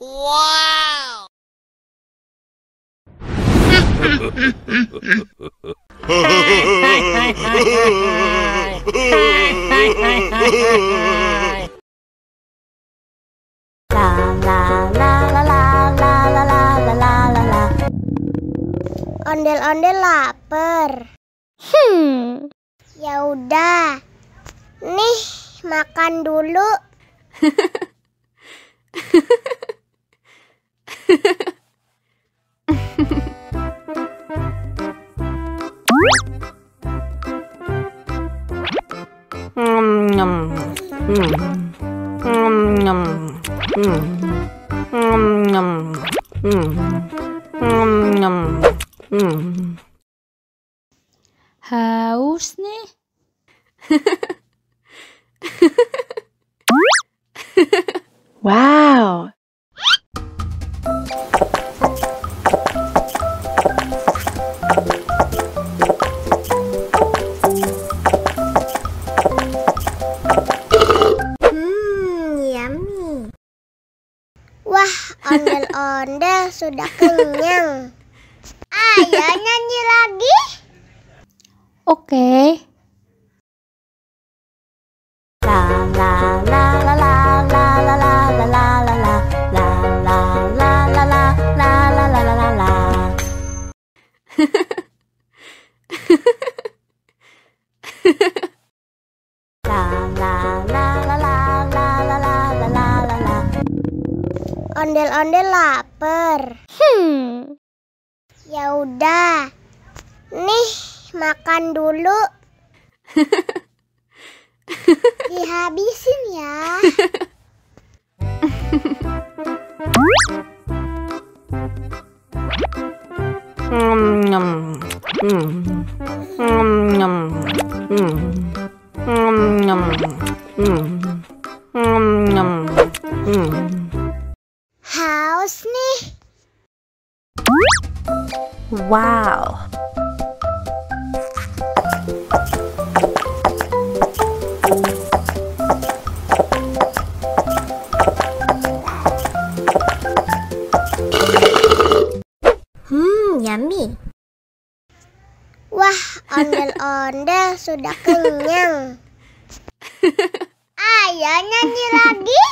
Wow! Ondel-ondel lapar. Ya udah. Nih, makan dulu. Haus nih. Wow. Yummy. Wah, ondel-ondel sudah kenyang. Ayo nyanyi lagi. Oke. Ondel-ondel lapar. Ya udah. Nih, makan dulu. Dihabisin ya. Haus nih. Wow. Yummy. Wah, ondel-ondel sudah kenyang. Ayo nyanyi lagi.